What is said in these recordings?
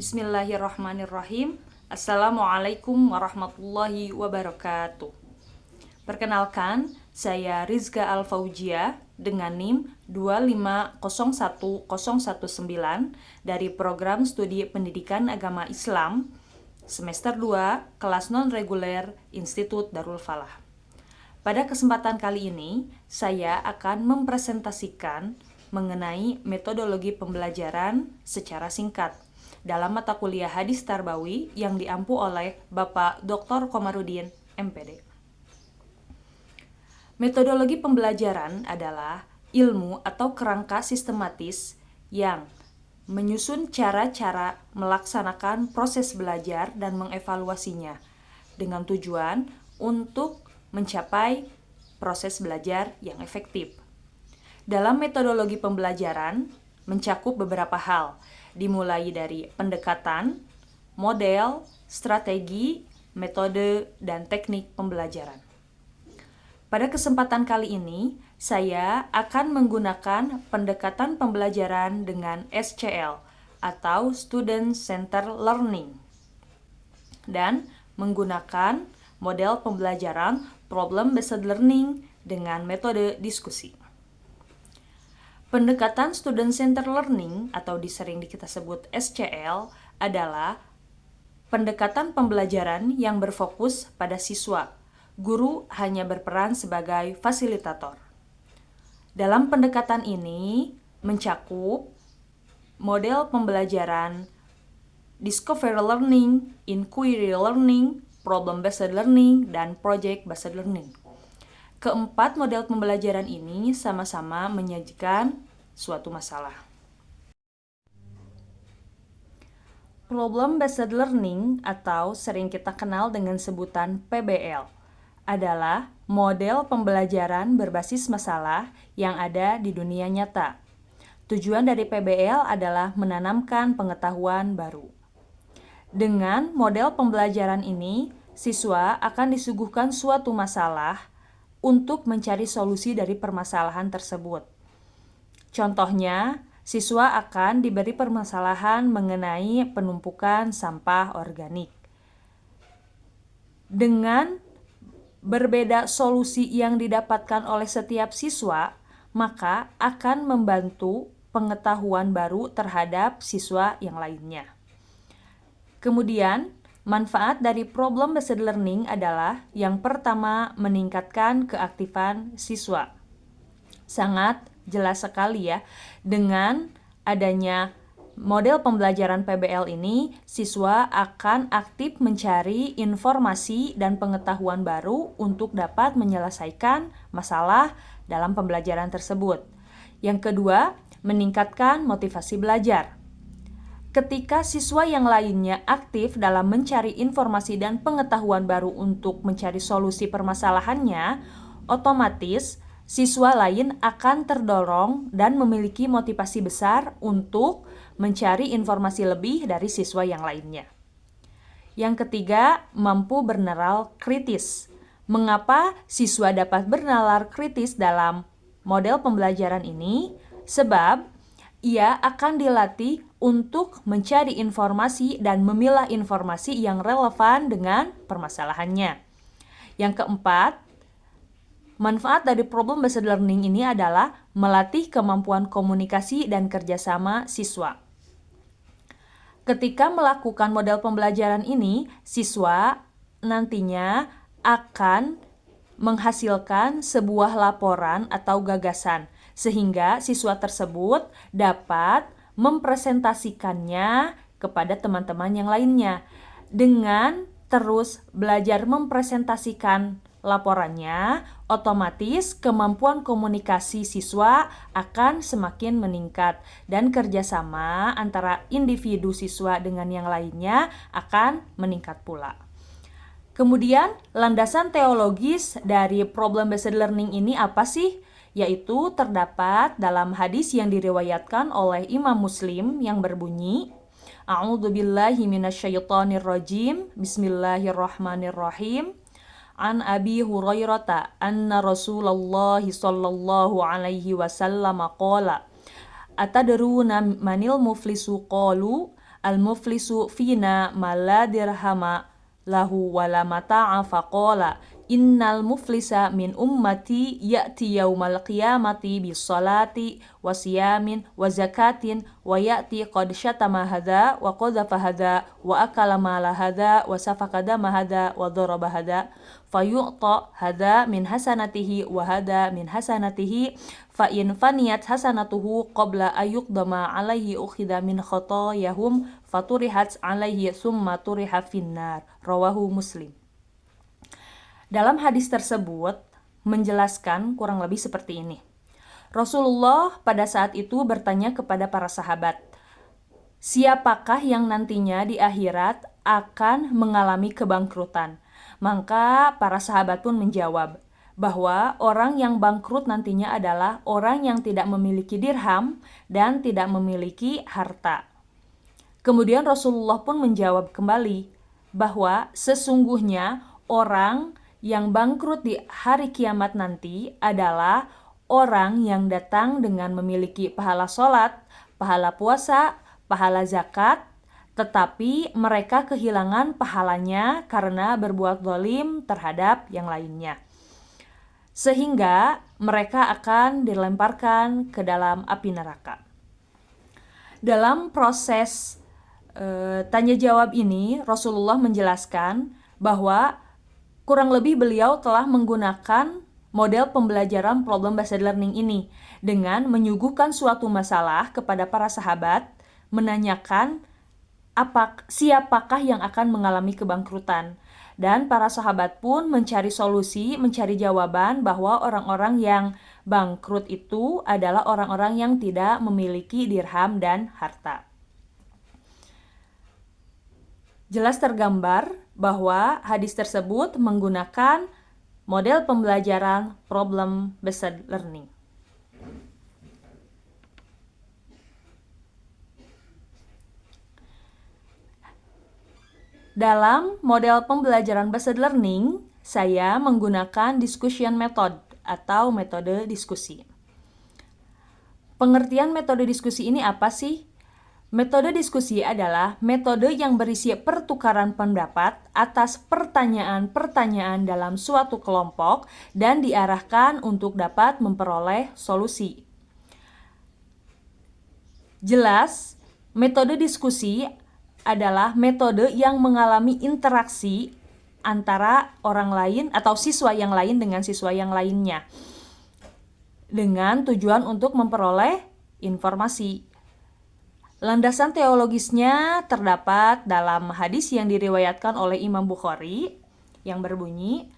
Bismillahirrahmanirrahim. Assalamualaikum warahmatullahi wabarakatuh. Perkenalkan, saya Rizka Al-Faujia dengan NIM 2501019 dari Program Studi Pendidikan Agama Islam Semester 2, Kelas Non-Reguler Institut Darul Falah. Pada kesempatan kali ini, saya akan mempresentasikan mengenai metodologi pembelajaran secara singkat dalam mata kuliah Hadis Tarbawi yang diampu oleh Bapak Dr. Komarudin, MPD. Metodologi pembelajaran adalah ilmu atau kerangka sistematis yang menyusun cara-cara melaksanakan proses belajar dan mengevaluasinya dengan tujuan untuk mencapai proses belajar yang efektif. Dalam metodologi pembelajaran mencakup beberapa hal, dimulai dari pendekatan, model, strategi, metode, dan teknik pembelajaran. Pada kesempatan kali ini, saya akan menggunakan pendekatan pembelajaran dengan SCL atau Student Centered Learning dan menggunakan model pembelajaran Problem Based Learning dengan metode diskusi. Pendekatan Student Centered Learning atau disering kita sebut SCL adalah pendekatan pembelajaran yang berfokus pada siswa. Guru hanya berperan sebagai fasilitator. Dalam pendekatan ini mencakup model pembelajaran Discovery Learning, Inquiry Learning, Problem Based Learning, dan Project Based Learning. Keempat model pembelajaran ini sama-sama menyajikan suatu masalah. Problem Based Learning atau sering kita kenal dengan sebutan PBL adalah model pembelajaran berbasis masalah yang ada di dunia nyata. Tujuan dari PBL adalah menanamkan pengetahuan baru. Dengan model pembelajaran ini, siswa akan disuguhkan suatu masalah untuk mencari solusi dari permasalahan tersebut. Contohnya, siswa akan diberi permasalahan mengenai penumpukan sampah organik. Dengan berbeda solusi yang didapatkan oleh setiap siswa, maka akan membantu pengetahuan baru terhadap siswa yang lainnya. Kemudian, manfaat dari problem based learning adalah yang pertama meningkatkan keaktifan siswa. Sangat jelas sekali ya, dengan adanya model pembelajaran PBL ini, siswa akan aktif mencari informasi dan pengetahuan baru untuk dapat menyelesaikan masalah dalam pembelajaran tersebut. Yang kedua, meningkatkan motivasi belajar. Ketika siswa yang lainnya aktif dalam mencari informasi dan pengetahuan baru untuk mencari solusi permasalahannya, otomatis siswa lain akan terdorong dan memiliki motivasi besar untuk mencari informasi lebih dari siswa yang lainnya. Yang ketiga, mampu bernalar kritis. Mengapa siswa dapat bernalar kritis dalam model pembelajaran ini? Sebab ia akan dilatih untuk mencari informasi dan memilah informasi yang relevan dengan permasalahannya. Yang keempat, manfaat dari problem based learning ini adalah melatih kemampuan komunikasi dan kerjasama siswa. Ketika melakukan model pembelajaran ini, siswa nantinya akan menghasilkan sebuah laporan atau gagasan, sehingga siswa tersebut dapat mempresentasikannya kepada teman-teman yang lainnya. Dengan terus belajar mempresentasikan laporannya, otomatis kemampuan komunikasi siswa akan semakin meningkat dan kerjasama antara individu siswa dengan yang lainnya akan meningkat pula. Kemudian, landasan teologis dari problem based learning ini apa sih? Yaitu terdapat dalam hadis yang diriwayatkan oleh Imam Muslim yang berbunyi, A'udzubillahi minasyaitonirrajim, Bismillahirrahmanirrahim. An Abi Hurairah anna Rasulullah sallallahu alaihi wasallam qala, Atadruna manil muflisu qalu al-muflisu fina ma la dirhama lahu wala mata'a faqala innal muflisa min ummati ya'ti yaumal qiyamati bis salati wa siyamin wa zakatin wa ya'ti qad syatama hadha wa qadhafa hadha wa akala mala hadha wa safaka dama hadha wa daraba hadha fayu'ta hadha min hasanatihi wa hadha min hasanatihi fa in faniyat hasanatuhu qabla ayuqdama alaihi ukhidha min khotoyahum faturihat alaihi summa turiha finnar. Rawahu Muslim. Dalam hadis tersebut menjelaskan kurang lebih seperti ini. Rasulullah pada saat itu bertanya kepada para sahabat, siapakah yang nantinya di akhirat akan mengalami kebangkrutan? Maka para sahabat pun menjawab bahwa orang yang bangkrut nantinya adalah orang yang tidak memiliki dirham dan tidak memiliki harta. Kemudian Rasulullah pun menjawab kembali bahwa sesungguhnya orang yang bangkrut di hari kiamat nanti adalah orang yang datang dengan memiliki pahala sholat, pahala puasa, pahala zakat, tetapi mereka kehilangan pahalanya karena berbuat zalim terhadap yang lainnya. Sehingga mereka akan dilemparkan ke dalam api neraka. Dalam proses tanya jawab ini, Rasulullah menjelaskan bahwa kurang lebih beliau telah menggunakan model pembelajaran problem-based learning ini dengan menyuguhkan suatu masalah kepada para sahabat, menanyakan siapakah yang akan mengalami kebangkrutan. Dan para sahabat pun mencari solusi, mencari jawaban bahwa orang-orang yang bangkrut itu adalah orang-orang yang tidak memiliki dirham dan harta. Jelas tergambar bahwa hadis tersebut menggunakan model pembelajaran problem-based learning. Dalam model pembelajaran based learning, saya menggunakan discussion method atau metode diskusi. Pengertian metode diskusi ini apa sih? Metode diskusi adalah metode yang berisi pertukaran pendapat atas pertanyaan-pertanyaan dalam suatu kelompok dan diarahkan untuk dapat memperoleh solusi. Jelas, metode diskusi adalah metode yang mengalami interaksi antara orang lain atau siswa yang lain dengan siswa yang lainnya dengan tujuan untuk memperoleh informasi. Landasan teologisnya terdapat dalam hadis yang diriwayatkan oleh Imam Bukhari yang berbunyi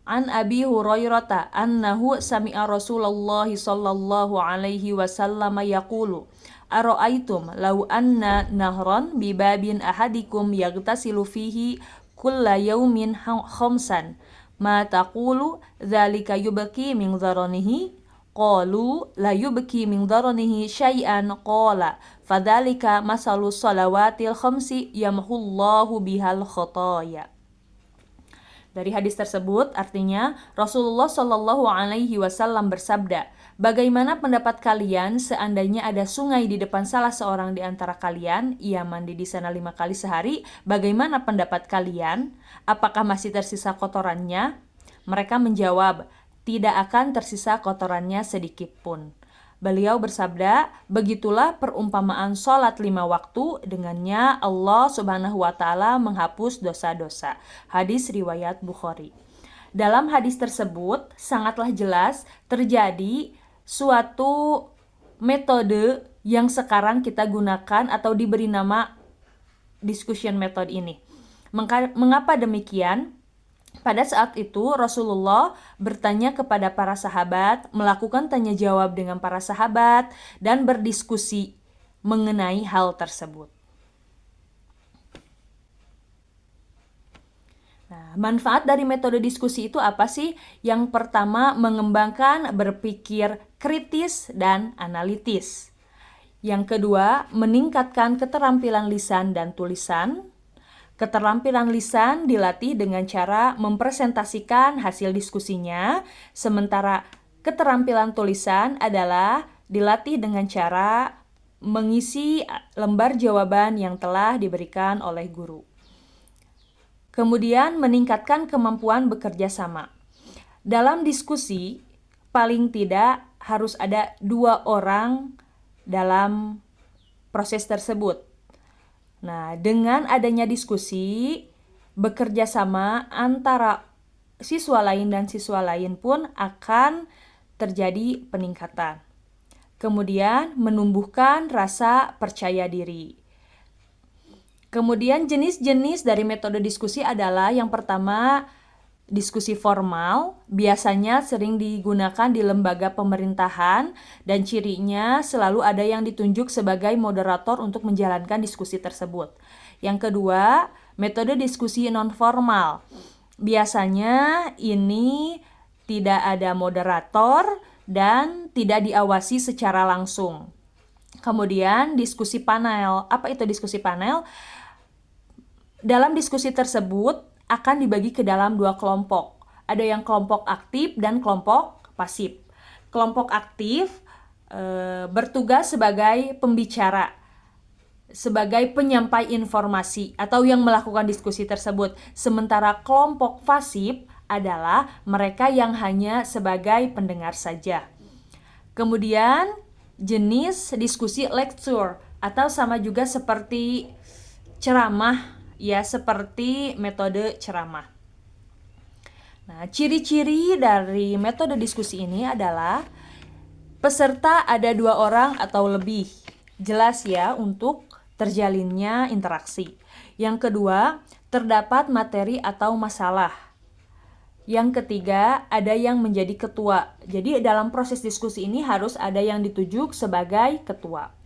An Abi Hurairah annahu sami'a Rasulullah sallallahu alaihi wasallam yaqulu ara'aitum law anna nahran bi babin ahadikum yaghtasilu fihi kulla yawmin khamsan ma taqulu dzalika yubqi min dharanihi qalu la yubqi min dharanihi syai'an qala fadzalika masalu shalawatil khamsi yamhullahu bihal khotoya. Dari hadis tersebut artinya Rasulullah Shallallahu Alaihi Wasallam bersabda, bagaimana pendapat kalian seandainya ada sungai di depan salah seorang di antara kalian, ia mandi di sana 5 kali sehari, bagaimana pendapat kalian? Apakah masih tersisa kotorannya? Mereka menjawab, tidak akan tersisa kotorannya sedikit pun. Beliau bersabda, begitulah perumpamaan sholat 5 waktu, dengannya Allah Subhanahu wa Ta'ala menghapus dosa-dosa. Hadis riwayat Bukhari. Dalam hadis tersebut sangatlah jelas terjadi suatu metode yang sekarang kita gunakan atau diberi nama discussion method ini. Mengapa demikian? Pada saat itu Rasulullah bertanya kepada para sahabat, melakukan tanya jawab dengan para sahabat dan berdiskusi mengenai hal tersebut. Nah, manfaat dari metode diskusi itu apa sih? Yang pertama, mengembangkan berpikir kritis dan analitis. Yang kedua, meningkatkan keterampilan lisan dan tulisan. Keterampilan lisan dilatih dengan cara mempresentasikan hasil diskusinya, sementara keterampilan tulisan adalah dilatih dengan cara mengisi lembar jawaban yang telah diberikan oleh guru. Kemudian meningkatkan kemampuan bekerja sama. Dalam diskusi, paling tidak harus ada 2 orang dalam proses tersebut. Nah, dengan adanya diskusi, bekerja sama antara siswa lain dan siswa lain pun akan terjadi peningkatan. Kemudian menumbuhkan rasa percaya diri. Kemudian jenis-jenis dari metode diskusi adalah yang pertama, diskusi formal, biasanya sering digunakan di lembaga pemerintahan dan cirinya selalu ada yang ditunjuk sebagai moderator untuk menjalankan diskusi tersebut. Yang kedua, metode diskusi non-formal. Biasanya ini tidak ada moderator dan tidak diawasi secara langsung. Kemudian diskusi panel. Apa itu diskusi panel? Dalam diskusi tersebut akan dibagi ke dalam 2 kelompok. Ada yang kelompok aktif dan kelompok pasif. Kelompok aktif bertugas sebagai pembicara, sebagai penyampai informasi atau yang melakukan diskusi tersebut. Sementara kelompok pasif adalah mereka yang hanya sebagai pendengar saja. Kemudian jenis diskusi lecture atau sama juga seperti ceramah, ya, seperti metode ceramah. Nah, ciri-ciri dari metode diskusi ini adalah peserta ada 2 orang atau lebih. Jelas ya untuk terjalinnya interaksi. Yang kedua, terdapat materi atau masalah. Yang ketiga, ada yang menjadi ketua. Jadi dalam proses diskusi ini harus ada yang ditunjuk sebagai ketua.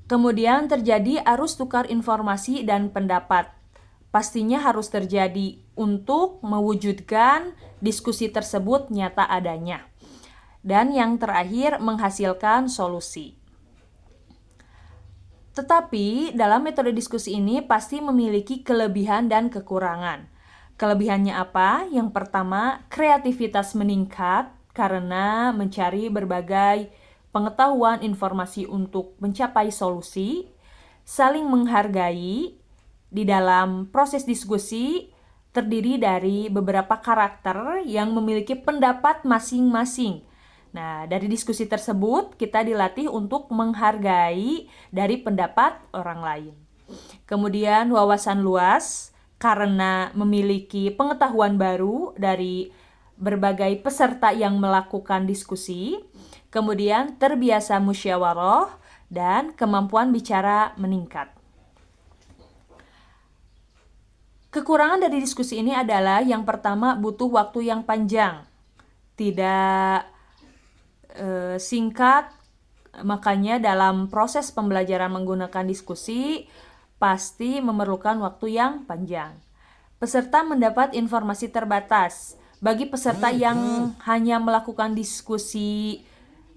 Kemudian terjadi arus tukar informasi dan pendapat. Pastinya harus terjadi untuk mewujudkan diskusi tersebut nyata adanya. Dan yang terakhir, menghasilkan solusi. Tetapi dalam metode diskusi ini pasti memiliki kelebihan dan kekurangan. Kelebihannya apa? Yang pertama, kreativitas meningkat karena mencari berbagai pengetahuan informasi untuk mencapai solusi, saling menghargai. Di dalam proses diskusi terdiri dari beberapa karakter yang memiliki pendapat masing-masing. Nah, dari diskusi tersebut kita dilatih untuk menghargai dari pendapat orang lain. Kemudian wawasan luas karena memiliki pengetahuan baru dari berbagai peserta yang melakukan diskusi. Kemudian terbiasa musyawarah dan kemampuan bicara meningkat. Kekurangan dari diskusi ini adalah yang pertama, butuh waktu yang panjang. Tidak singkat, makanya dalam proses pembelajaran menggunakan diskusi pasti memerlukan waktu yang panjang. Peserta mendapat informasi terbatas. Bagi peserta yang hanya melakukan diskusi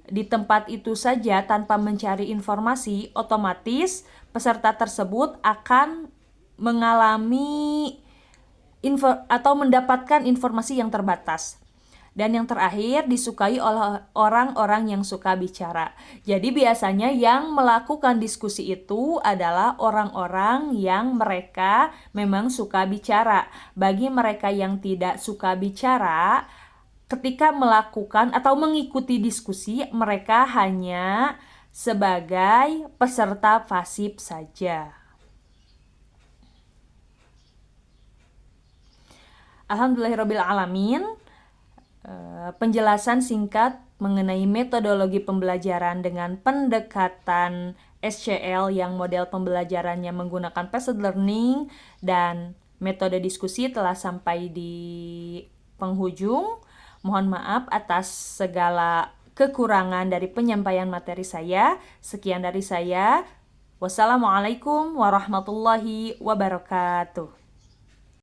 di tempat itu saja tanpa mencari informasi, otomatis peserta tersebut akan mengalami atau mendapatkan informasi yang terbatas. Dan yang terakhir, disukai oleh orang-orang yang suka bicara. Jadi biasanya yang melakukan diskusi itu adalah orang-orang yang mereka memang suka bicara. Bagi mereka yang tidak suka bicara, ketika melakukan atau mengikuti diskusi, mereka hanya sebagai peserta pasif saja. Alhamdulillahirrabbilalamin. Penjelasan singkat mengenai metodologi pembelajaran dengan pendekatan SCL yang model pembelajarannya menggunakan paced learning dan metode diskusi telah sampai di penghujung. Mohon maaf atas segala kekurangan dari penyampaian materi saya. Sekian dari saya. Wassalamualaikum warahmatullahi wabarakatuh.